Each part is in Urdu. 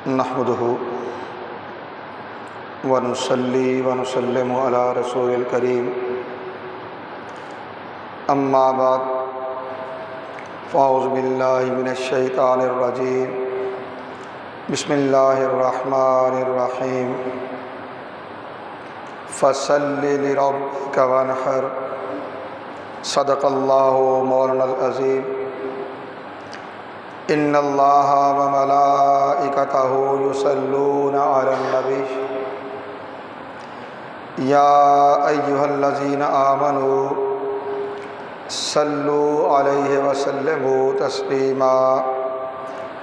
نحمده ونصلي ونسلم على رسول الكريم اما بعد فاعوذ باللہ من الشیطان الرجیم بسم اللہ الرحمن الرحیم فصل لربک وانحر صدق اللہ مولانا العظیم ان اللہ وملائکتہ یصلون علی النبی یا ایہا الذین آمنوا صلو علیہ وسلموا تسلیما۔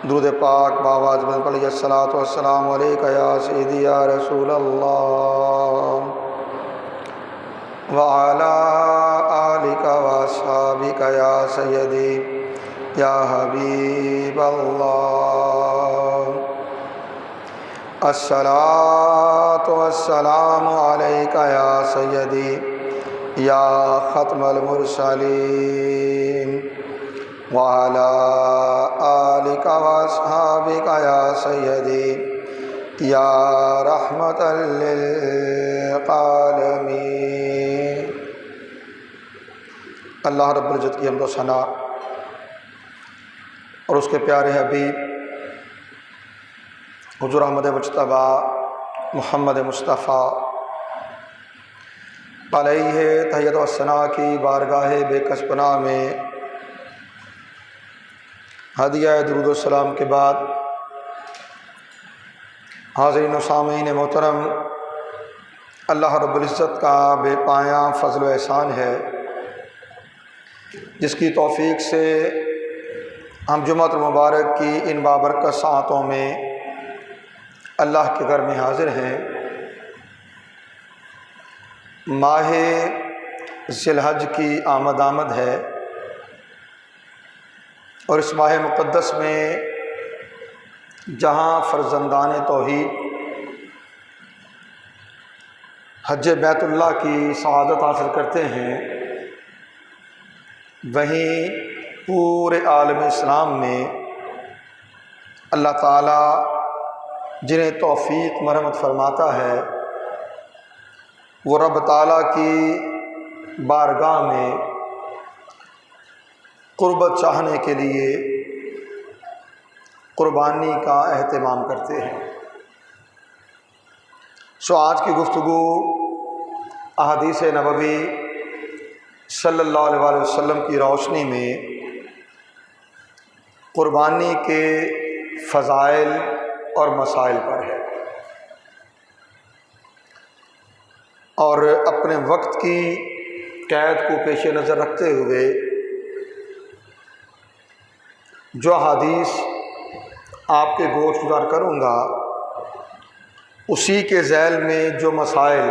درود پاک بآواز بلند پڑھیے، الصلاۃ والسلام علیک یا سیدی یا رسول اللہ وعلی آلک واصحابک یا سیدی یا حبیب اللہ۔ الصلاۃ والسلام علیک یا سیدی یا ختم المرسلین وعلی آلک واصحابک یا سیدی یا رحمۃ للعالمین۔ اللہ رب العزت کی حمد و ثنا اور اس کے پیارے حبیب حضور احمد مجتبیٰ محمد مصطفیٰ علیہ تحیت و ثنا کی بارگاہ بے کس پناہ میں ہدیہ درود و سلام کے بعد حاضرین و سامعین محترم، اللہ رب العزت کا بے پایاں فضل و احسان ہے جس کی توفیق سے ہم جمعۃ المبارک کی ان بابرکت ساعتوں میں اللہ کے گھر میں حاضر ہیں۔ ماہ ذی الحج کی آمد ہے اور اس ماہ مقدس میں جہاں فرزندان توحید حج بیت اللہ کی سعادت حاصل کرتے ہیں، وہیں پورے عالم اسلام میں اللہ تعالیٰ جنہیں توفیق مرحمت فرماتا ہے، وہ رب تعالیٰ کی بارگاہ میں قربت چاہنے کے لیے قربانی کا اہتمام کرتے ہیں۔ آج کی گفتگو احادیث نبوی صلی اللہ علیہ وسلم کی روشنی میں قربانی کے فضائل اور مسائل پر ہے، اور اپنے وقت کی قید کو پیش نظر رکھتے ہوئے جو حدیث آپ کے گوش گزار کروں گا اسی کے ذیل میں جو مسائل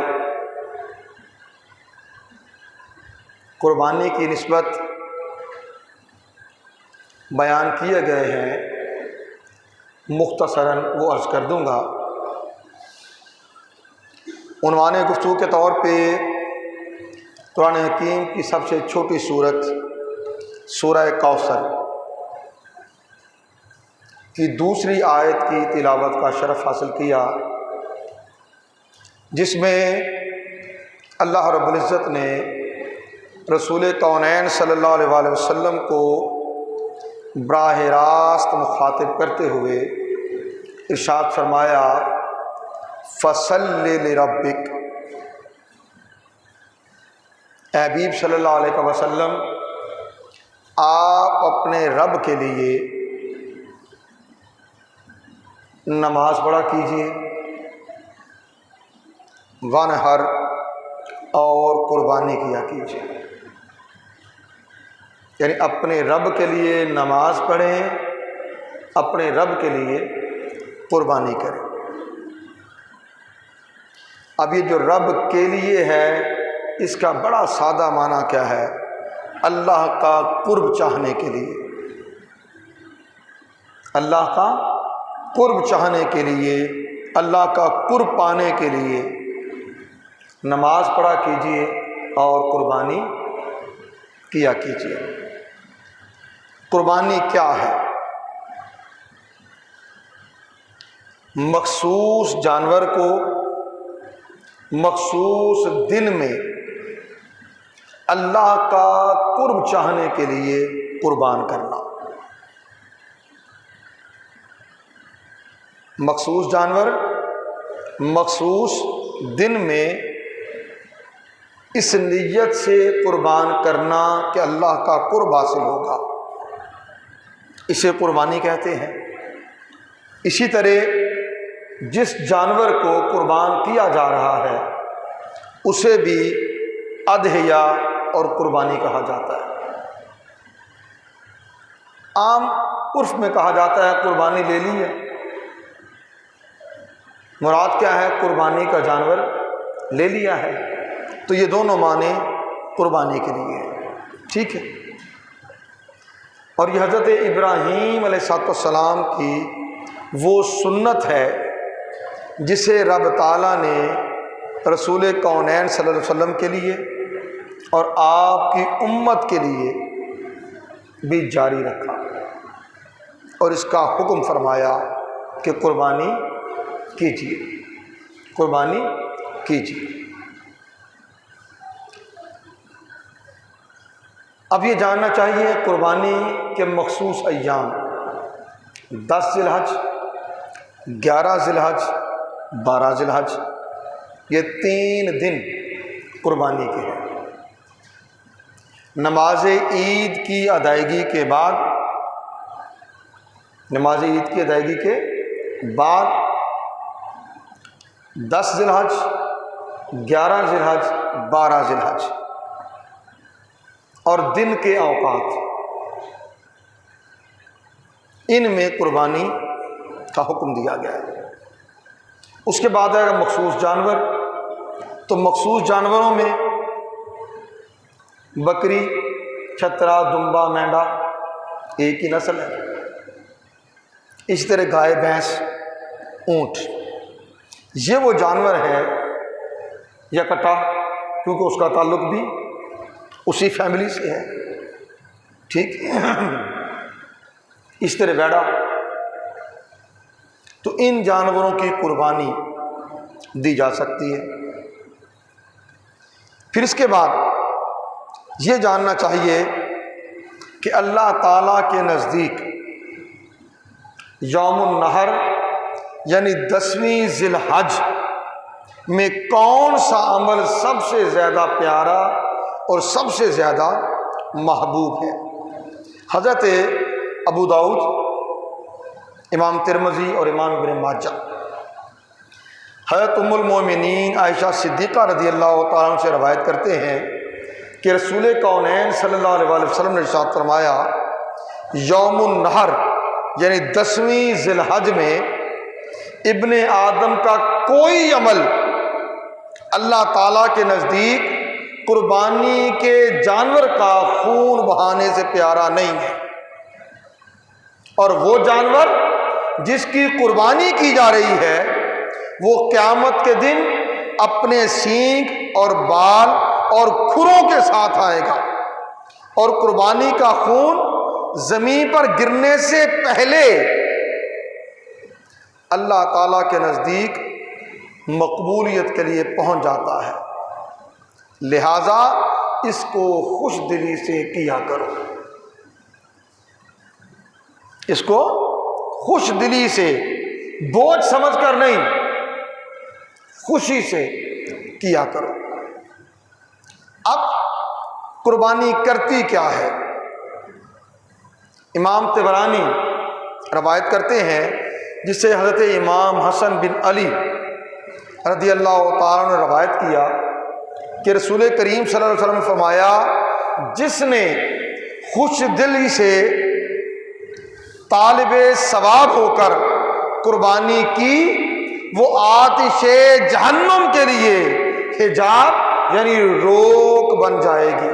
قربانی کی نسبت بیان کیے گئے ہیں مختصراً وہ عرض کر دوں گا۔ عنوان گفتگو کے طور پہ قرآن حکیم کی سب سے چھوٹی سورت سورہ کوثر کی دوسری آیت کی تلاوت کا شرف حاصل کیا، جس میں اللہ رب العزت نے رسول کونین صلی اللہ علیہ وسلم کو براہ راست مخاطب کرتے ہوئے ارشاد فرمایا، فصل لربک، اے حبیب صلی اللہ علیہ وسلم آپ اپنے رب کے لیے نماز پڑھا کیجیے، وانحر اور قربانی کیا کیجیے، یعنی اپنے رب کے لیے نماز پڑھیں، اپنے رب کے لیے قربانی کریں۔ اب یہ جو رب کے لیے ہے اس کا بڑا سادہ معنی کیا ہے؟ اللہ کا قرب چاہنے کے لیے، اللہ کا قرب چاہنے کے لیے، اللہ کا قرب پانے کے لیے نماز پڑھا کیجیے اور قربانی کیا کیجیے۔ قربانی کیا ہے؟ مخصوص جانور کو مخصوص دن میں اللہ کا قرب چاہنے کے لیے قربان کرنا۔ مخصوص جانور مخصوص دن میں اس نیت سے قربان کرنا کہ اللہ کا قرب حاصل ہوگا، اسے قربانی کہتے ہیں۔ اسی طرح جس جانور کو قربان کیا جا رہا ہے اسے بھی اضحیہ اور قربانی کہا جاتا ہے۔ عام عرف میں کہا جاتا ہے قربانی لے لی ہے، مراد کیا ہے؟ قربانی کا جانور لے لیا ہے، تو یہ دونوں معنی قربانی کے لیے ہیں، ٹھیک ہے۔ اور یہ حضرت ابراہیم علیہ السلام کی وہ سنت ہے جسے رب تعالیٰ نے رسول کونین صلی اللہ علیہ وسلم کے لیے اور آپ کی امت کے لیے بھی جاری رکھا اور اس کا حکم فرمایا کہ قربانی کیجیے، قربانی کیجیے۔ اب یہ جاننا چاہیے قربانی کے مخصوص ایام 10 ذی الحج، 11 ذی الحج، 12 ذی الحج، یہ 3 دن قربانی کے ہیں۔ نماز عید کی ادائیگی کے بعد، نماز عید کی ادائیگی کے بعد 10 ذی الحج، 11 ذی الحج، 12 ذی الحج اور دن کے اوقات، ان میں قربانی کا حکم دیا گیا ہے۔ اس کے بعد ہے مخصوص جانور، تو مخصوص جانوروں میں بکری، چھترا، دمبا، مینڈا ایک ہی نسل ہے۔ اسی طرح گائے، بھینس، اونٹ، یہ وہ جانور ہے یا کٹا، کیونکہ اس کا تعلق بھی اسی فیملی سے ہے، ٹھیک۔ اس طرح ویڑا، تو ان جانوروں کی قربانی دی جا سکتی ہے۔ پھر اس کے بعد یہ جاننا چاہیے کہ اللہ تعالیٰ کے نزدیک یوم النحر یعنی 10ویں ذی الحج میں کون سا عمل سب سے زیادہ پیارا اور سب سے زیادہ محبوب ہے۔ حضرت ابو داؤد، امام ترمذی اور امام ابن ماجہ حضرت ام المومنین عائشہ صدیقہ رضی اللہ تعالیٰ عنہ سے روایت کرتے ہیں کہ رسول کونین صلی اللہ علیہ وسلم نے ارشاد فرمایا، یوم النحر یعنی 10ویں ذی الحج میں ابن آدم کا کوئی عمل اللہ تعالیٰ کے نزدیک قربانی کے جانور کا خون بہانے سے پیارا نہیں ہے، اور وہ جانور جس کی قربانی کی جا رہی ہے وہ قیامت کے دن اپنے سینگ اور بال اور کھروں کے ساتھ آئے گا، اور قربانی کا خون زمین پر گرنے سے پہلے اللہ تعالیٰ کے نزدیک مقبولیت کے لیے پہنچ جاتا ہے، لہذا اس کو خوش دلی سے کیا کرو، اس کو خوش دلی سے، بوجھ سمجھ کر نہیں، خوشی سے کیا کرو۔ اب قربانی کرتی کیا ہے؟ امام طبرانی روایت کرتے ہیں، جس سے حضرت امام حسن بن علی رضی اللہ تعالیٰ نے روایت کیا کہ رسول کریم صلی اللہ علیہ وسلم نے فرمایا، جس نے خوش دلی سے طالب ثواب ہو کر قربانی کی، وہ آتش جہنم کے لیے حجاب یعنی روک بن جائے گی۔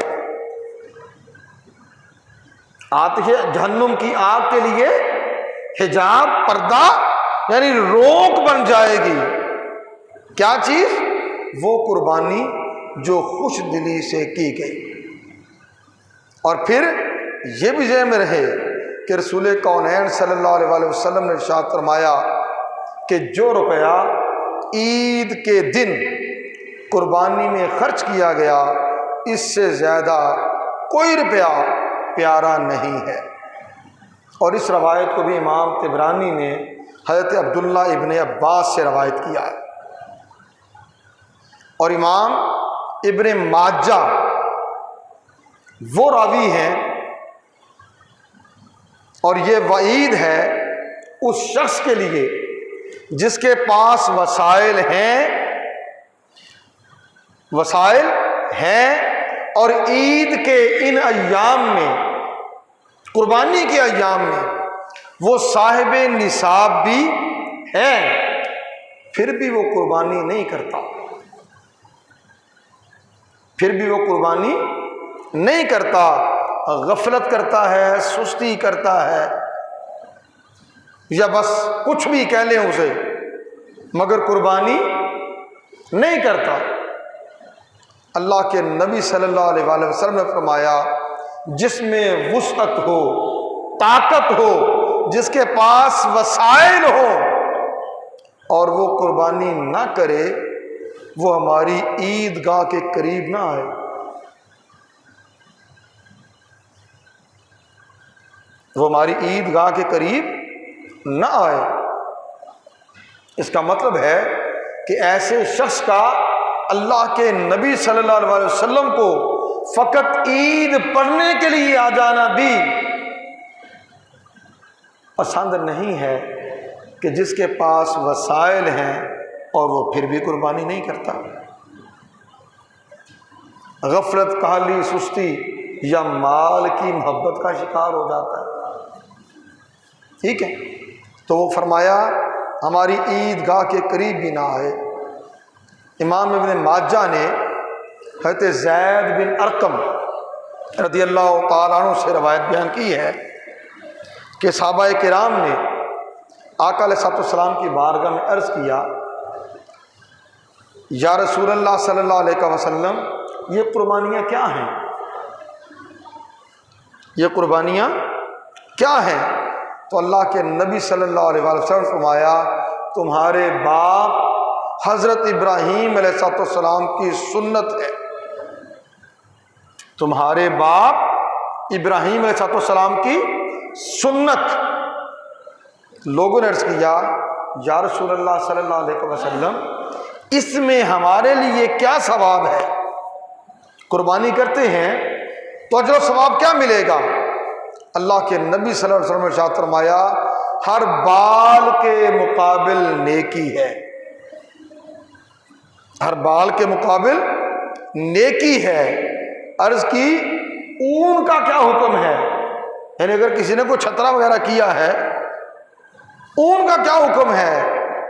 آتش جہنم کی آگ کے لیے حجاب، پردہ یعنی روک بن جائے گی۔ کیا چیز؟ وہ قربانی جو خوش دلی سے کی گئی۔ اور پھر یہ بھی ذہن میں رہے کہ رسول کونین صلی اللہ علیہ وسلم نے ارشاد فرمایا، کہ جو روپیہ عید کے دن قربانی میں خرچ کیا گیا اس سے زیادہ کوئی روپیہ پیارا نہیں ہے۔ اور اس روایت کو بھی امام طبرانی نے حضرت عبداللہ ابن عباس سے روایت کیا ہے، اور امام ابن ماجہ وہ راوی ہیں، اور یہ وعید ہے اس شخص کے لیے جس کے پاس وسائل ہیں اور عید کے ان ایام میں، قربانی کے ایام میں وہ صاحب نصاب بھی ہے، پھر بھی وہ قربانی نہیں کرتا، غفلت کرتا ہے، سستی کرتا ہے، یا بس کچھ بھی کہہ لیں اسے، مگر قربانی نہیں کرتا۔ اللہ کے نبی صلی اللہ علیہ وآلہ وسلم نے فرمایا جس میں وسعت ہو، طاقت ہو، جس کے پاس وسائل ہو اور وہ قربانی نہ کرے، وہ ہماری عیدگاہ کے قریب نہ آئے۔ نہ آئے۔ اس کا مطلب ہے کہ ایسے شخص کا اللہ کے نبی صلی اللہ علیہ وسلم کو فقط عید پڑھنے کے لیے آ جانا بھی پسند نہیں ہے، کہ جس کے پاس وسائل ہیں اور وہ پھر بھی قربانی نہیں کرتا، غفلت، کاہلی، سستی یا مال کی محبت کا شکار ہو جاتا ہے۔ ٹھیک ہے، تو وہ فرمایا ہماری عیدگاہ کے قریب بھی نہ آئے۔ امام ابن ماجہ نے حضرت زید بن ارقم رضی اللہ تعالیٰ عنہ سے روایت بیان کی ہے کہ صحابہ کرام نے آقا علیہ السلام کی بارگاہ میں عرض کیا، یا رسول اللہ صلی اللہ علیہ وسلم، یہ قربانیاں کیا ہیں؟ تو اللہ کے نبی صلی اللہ علیہ وسلم فرمایا تمہارے باپ حضرت ابراہیم علیہ السلام کی سنت ہے۔ تمہارے باپ ابراہیم علیہ السلام کی سنت۔ لوگوں نے عرض کیا یا رسول اللہ صلی اللہ علیہ وسلم، اس میں ہمارے لیے کیا ثواب ہے؟ قربانی کرتے ہیں تو اجر و ثواب کیا ملے گا؟ اللہ کے نبی صلی اللہ علیہ وسلم نے ارشاد فرمایا ہر بال کے مقابل نیکی ہے، ہر بال کے مقابل نیکی ہے۔ عرض کی اون کا کیا حکم ہے؟ یعنی اگر کسی نے کوئی چھترا وغیرہ کیا ہے، اون کا کیا حکم ہے؟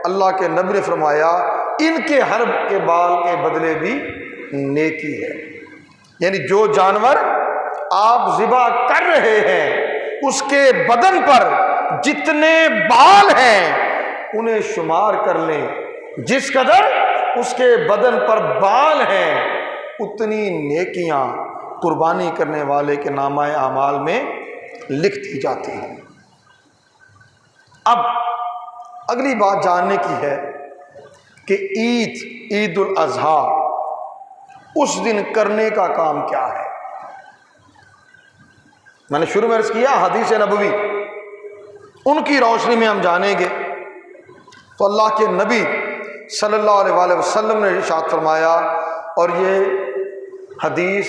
اللہ کے نبی نے فرمایا ان کے ہر کے بال کے بدلے بھی نیکی ہے۔ یعنی جو جانور آپ ذبح کر رہے ہیں اس کے بدن پر جتنے بال ہیں انہیں شمار کر لیں، جس قدر اس کے بدن پر بال ہیں اتنی نیکیاں قربانی کرنے والے کے نامہ اعمال میں لکھ دی جاتی ہیں۔ اب اگلی بات جاننے کی ہے کہ عید الاضحیٰ اس دن کرنے کا کام کیا ہے؟ میں نے شروع میں عرض کیا حدیث نبوی، ان کی روشنی میں ہم جانیں گے۔ تو اللہ کے نبی صلی اللہ علیہ وآلہ وسلم نے ارشاد فرمایا، اور یہ حدیث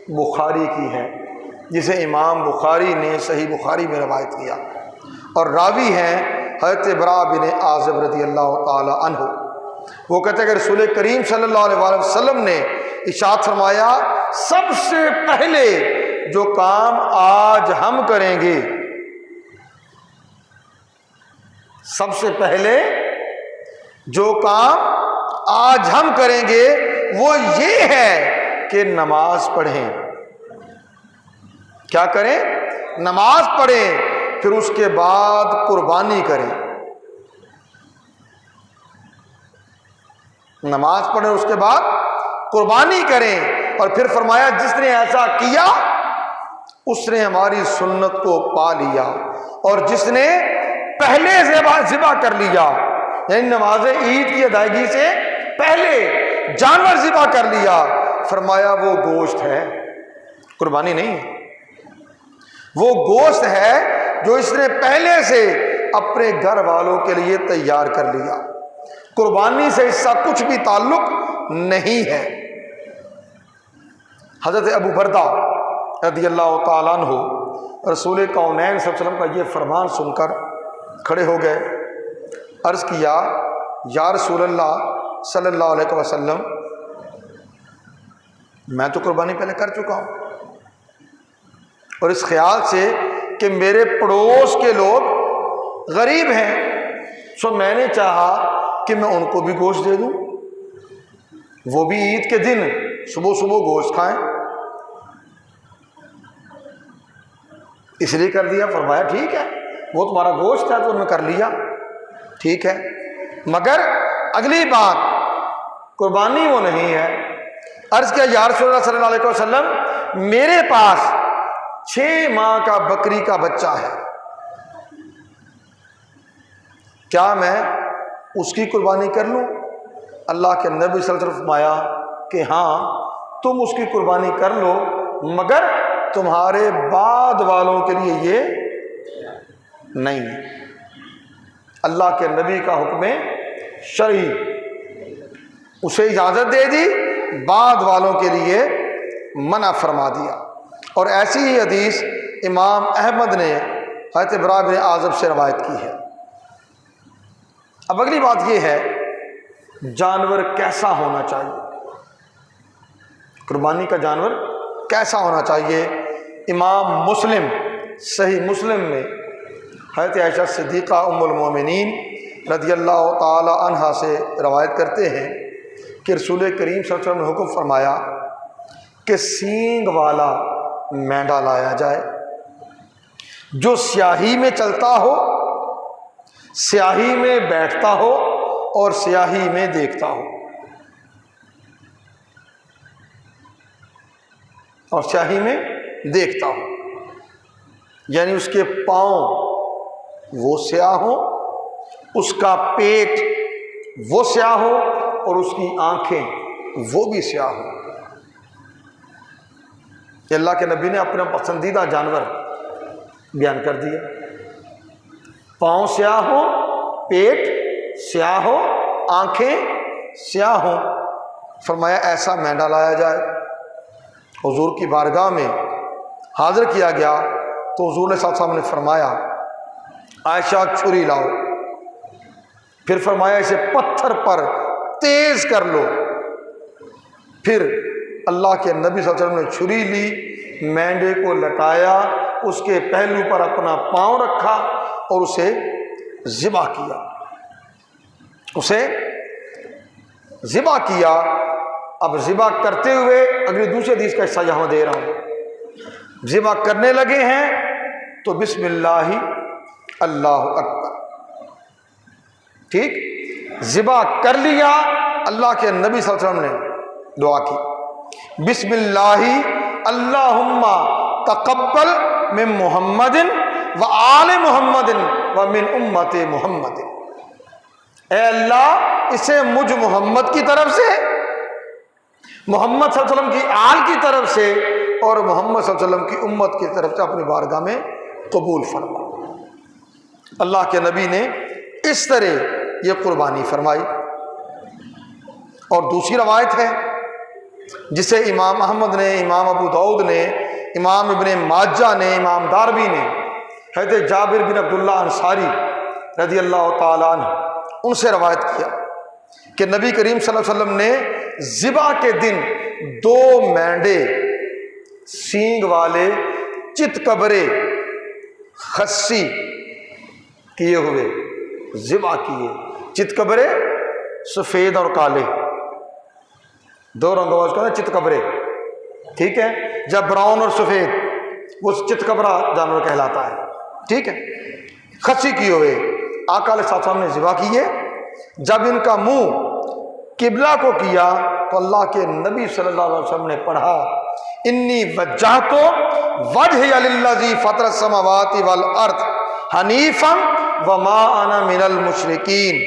بخاری کی ہے جسے امام بخاری نے صحیح بخاری میں روایت کیا، اور راوی ہیں حضرت براء بن عازب رضی اللہ تعالی عنہ۔ وہ کہتے ہیں کہ رسول کریم صلی اللہ علیہ وآلہ وسلم نے ارشاد فرمایا سب سے پہلے جو کام آج ہم کریں گے، سب سے پہلے جو کام آج ہم کریں گے وہ یہ ہے کہ نماز پڑھیں۔ کیا کریں؟ نماز پڑھیں، پھر اس کے بعد قربانی کریں۔ نماز پڑھیں اس کے بعد قربانی کریں، اور پھر فرمایا جس نے ایسا کیا اس نے ہماری سنت کو پا لیا، اور جس نے پہلے ذبح کر لیا یعنی نماز عید کی ادائیگی سے پہلے جانور ذبح کر لیا، فرمایا وہ گوشت ہے، قربانی نہیں ہے، وہ گوشت ہے جو اس نے پہلے سے اپنے گھر والوں کے لیے تیار کر لیا، قربانی سے اس کا کچھ بھی تعلق نہیں ہے۔ حضرت ابو بردہ رضی اللہ تعالیٰ عنہ رسول کونین صلی اللہ علیہ وسلم کا یہ فرمان سن کر کھڑے ہو گئے، عرض کیا یا رسول اللہ صلی اللہ علیہ وسلم، میں تو قربانی پہلے کر چکا ہوں، اور اس خیال سے کہ میرے پڑوس کے لوگ غریب ہیں، سو میں نے چاہا کہ میں ان کو بھی گوشت دے دوں، وہ بھی عید کے دن صبح صبح گوشت کھائیں، اس لیے کر دیا۔ فرمایا ٹھیک ہے، وہ تمہارا گوشت ہے تو انہوں نے کر لیا، ٹھیک ہے، مگر اگلی بات قربانی وہ نہیں ہے۔ عرض کیا یا رسول اللہ صلی اللہ علیہ وسلم، میرے پاس 6 ماہ کا بکری کا بچہ ہے، کیا میں اس کی قربانی کر لوں؟ اللہ کے نبی صلی اللہ علیہ وسلم فرمایا کہ ہاں تم اس کی قربانی کر لو، مگر تمہارے بعد والوں کے لیے یہ نہیں ہے۔ اللہ کے نبی کا حکم شرعی اسے اجازت دے دی، بعد والوں کے لیے منع فرما دیا۔ اور ایسی ہی حدیث امام احمد نے حضرت براء بن عازب سے روایت کی ہے۔ اب اگلی بات یہ ہے، جانور کیسا ہونا چاہیے، قربانی کا جانور کیسا ہونا چاہیے؟ امام مسلم صحیح مسلم میں حضرت عائشہ صدیقہ ام المومنین رضی اللہ تعالی عنہا سے روایت کرتے ہیں کہ رسول کریم صلی اللہ علیہ وسلم نے حکم فرمایا کہ سینگ والا مینڈا لایا جائے، جو سیاہی میں چلتا ہو، سیاہی میں بیٹھتا ہو اور سیاہی میں دیکھتا ہو، اور سیاہی میں دیکھتا ہو، یعنی اس کے پاؤں وہ سیاہ ہو، اس کا پیٹ وہ سیاہ ہو، اور اس کی آنکھیں وہ بھی سیاہ ہو۔ کہ اللہ کے نبی نے اپنا پسندیدہ جانور بیان کر دیا، پاؤں سیاہ ہو، پیٹ سیاہ ہو، آنکھیں سیاہ ہوں، فرمایا ایسا مینڈا لایا جائے۔ حضور کی بارگاہ میں حاضر کیا گیا تو حضور نے صلی اللہ علیہ وسلم نے فرمایا عائشہ چھری لاؤ، پھر فرمایا اسے پتھر پر تیز کر لو، پھر اللہ کے نبی صلی اللہ علیہ وسلم نے چھری لی، مینڈے کو لٹایا، اس کے پہلو پر اپنا پاؤں رکھا اور اسے ذبح کیا، اسے ذبح کیا۔ اب ذبح کرتے ہوئے اگلی دوسری حدیث کا حصہ یہاں دے رہا ہوں، ذبح کرنے لگے ہیں تو بسم اللہ اللہ اکبر، ٹھیک، ذبح کر لیا، اللہ کے نبی صلی اللہ علیہ وسلم نے دعا کی بسم اللہ اللہم تقبل من محمد و آل محمد و من امت محمد، اے اللہ اسے مجھ محمد کی طرف سے، محمد صلی اللہ علیہ وسلم کی آل کی طرف سے اور محمد صلی اللہ علیہ وسلم کی امت کی طرف سے اپنی بارگاہ میں قبول فرما۔ اللہ کے نبی نے اس طرح یہ قربانی فرمائی۔ اور دوسری روایت ہے جسے امام احمد نے، امام ابو داؤد نے، امام ابن ماجہ نے، امام دارمی نے حضرت جابر بن عبداللہ انصاری رضی اللہ تعالیٰ عنہ ان سے روایت کیا کہ نبی کریم صلی اللہ علیہ وسلم نے ذبح کے دن 2 مینڈے سینگ والے چتکبرے خصی کیے ہوئے ذبح کیے۔ چتکبرے سفید اور کالے، 2 رنگوں کا چتکبرے، ٹھیک ہے، جب براؤن اور سفید وہ چتکبرا جانور کہلاتا ہے، ٹھیک ہے، خصی کیے ہوئے آقا علیہ السلام نے ذبح کیے۔ جب ان کا منہ قبلہ کو کیا تو اللہ کے نبی صلی اللہ علیہ وسلم نے پڑھا انی وجہت وجہی للذی فطر السماوات والارض حنیفا وما انا من المشرکین،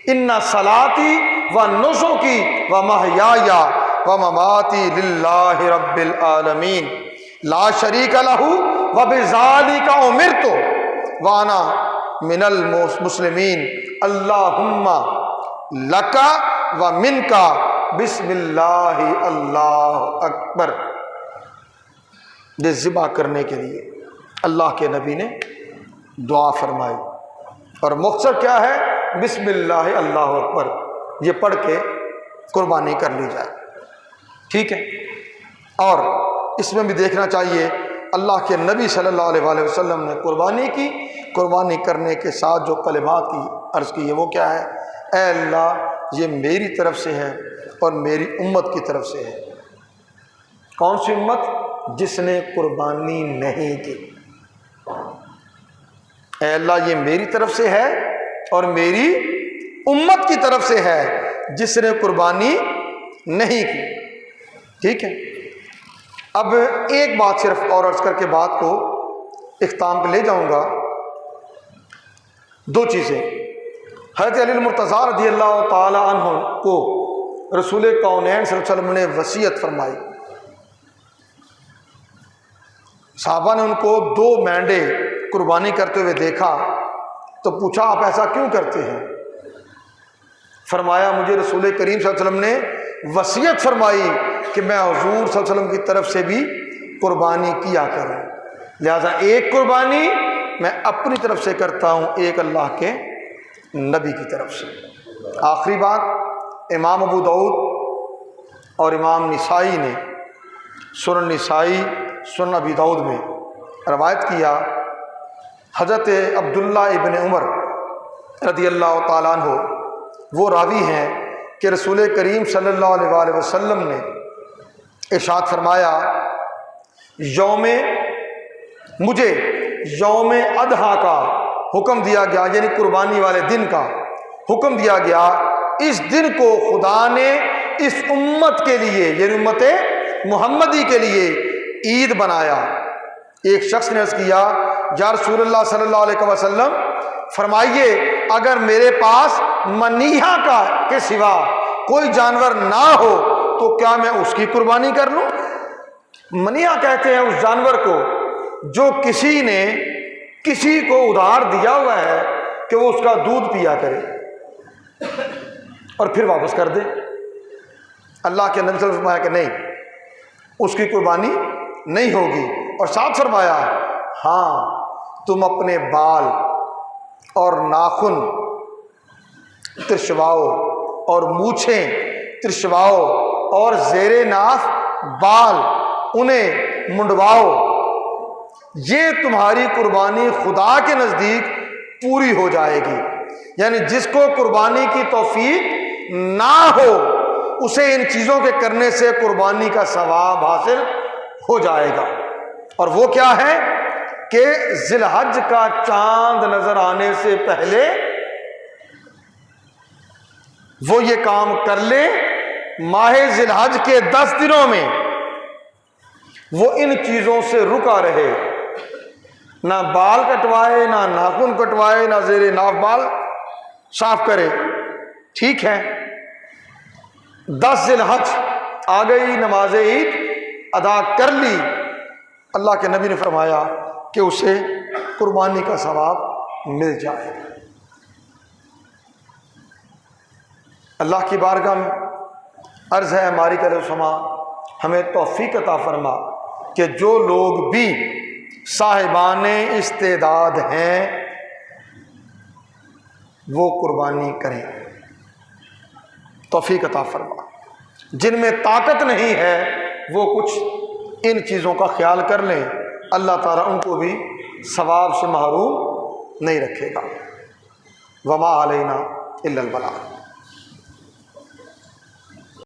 ان صلاتی و نسکی و محیایا و مماتی للہ رب العالمین لا شریک لہ و بذالک امرت وانا من المسلمین اللہم لک و منک بسم اللہ اللہ اکبر۔ یہ ذبح کرنے کے لیے اللہ کے نبی نے دعا فرمائی، اور مقصد کیا ہے؟ بسم اللہ اللہ اکبر، یہ پڑھ کے قربانی کر لی جائے، ٹھیک ہے۔ اور اس میں بھی دیکھنا چاہیے اللہ کے نبی صلی اللہ علیہ وآلہ وسلم نے قربانی کی، قربانی کرنے کے ساتھ جو کلمات کی عرض کی ہے وہ کیا ہے؟ اے اللہ یہ میری طرف سے ہے اور میری امت کی طرف سے ہے۔ کون سی امت؟ جس نے قربانی نہیں کی۔ اے اللہ یہ میری طرف سے ہے اور میری امت کی طرف سے ہے جس نے قربانی نہیں کی، ٹھیک ہے۔ اب ایک بات صرف اور عرض کر کے بات کو اختتام پہ لے جاؤں گا، دو چیزیں۔ حضرت علی المرتضیٰ رضی اللہ تعالی عنہ کو رسول کونین صلی اللہ علیہ وسلم نے وصیت فرمائی، صحابہ نے ان کو 2 مینڈے قربانی کرتے ہوئے دیکھا تو پوچھا آپ ایسا کیوں کرتے ہیں؟ فرمایا مجھے رسول کریم صلی اللہ علیہ وسلم نے وصیت فرمائی کہ میں حضور صلی اللہ علیہ وسلم کی طرف سے بھی قربانی کیا کروں، لہذا ایک قربانی میں اپنی طرف سے کرتا ہوں، ایک اللہ کے نبی کی طرف سے۔ آخری بات، امام ابو داؤد اور امام نسائی نے سنن نسائی سنن ابی داؤد میں روایت کیا، حضرت عبداللہ ابن عمر رضی اللہ تعالیٰ عنہ وہ راوی ہیں کہ رسول کریم صلی اللہ علیہ وآلہ وسلم نے ارشاد فرمایا، مجھے یوم اضحیٰ کا حکم دیا گیا، یعنی قربانی والے دن کا حکم دیا گیا، اس دن کو خدا نے اس امت کے لیے یعنی امت محمدی کے لیے عید بنایا۔ ایک شخص نے عرض کیا یا رسول اللہ صلی اللہ علیہ وسلم فرمائیے اگر میرے پاس منیہا کا کے سوا کوئی جانور نہ ہو تو کیا میں اس کی قربانی کر لوں؟ منیہا کہتے ہیں اس جانور کو جو کسی نے کسی کو ادھار دیا ہوا ہے کہ وہ اس کا دودھ پیا کرے اور پھر واپس کر دے۔ اللہ کے نبی صلی اللہ علیہ وسلم فرمایا کہ نہیں، اس کی قربانی نہیں ہوگی، اور ساتھ فرمایا ہاں تم اپنے بال اور ناخن ترشواؤ اور مونچھیں ترشواؤ اور زیر ناف بال انہیں منڈواؤ، یہ تمہاری قربانی خدا کے نزدیک پوری ہو جائے گی۔ یعنی جس کو قربانی کی توفیق نہ ہو اسے ان چیزوں کے کرنے سے قربانی کا ثواب حاصل ہو جائے گا۔ اور وہ کیا ہے کہ ذی الحج کا چاند نظر آنے سے پہلے وہ یہ کام کر لے، ماہ ذی الحج کے 10 دنوں میں وہ ان چیزوں سے رکا رہے، نہ بال کٹوائے، نہ ناخن کٹوائے، نہ زیر ناف بال صاف کرے، ٹھیک ہے۔ 10 ذی الحج آ گئی، نماز عید ادا کر لی، اللہ کے نبی نے فرمایا کہ اسے قربانی کا ثواب مل جائے۔ اللہ کی بارگاہ میں عرض ہے ہماری کرے سما ہمیں توفیق عطا فرما کہ جو لوگ بھی صاحبان استعداد ہیں وہ قربانی کریں، توفیق عطا فرما۔ جن میں طاقت نہیں ہے وہ کچھ ان چیزوں کا خیال کر لیں، اللہ تعالیٰ ان کو بھی ثواب سے محروم نہیں رکھے گا۔ وما علینا الا البلاغ۔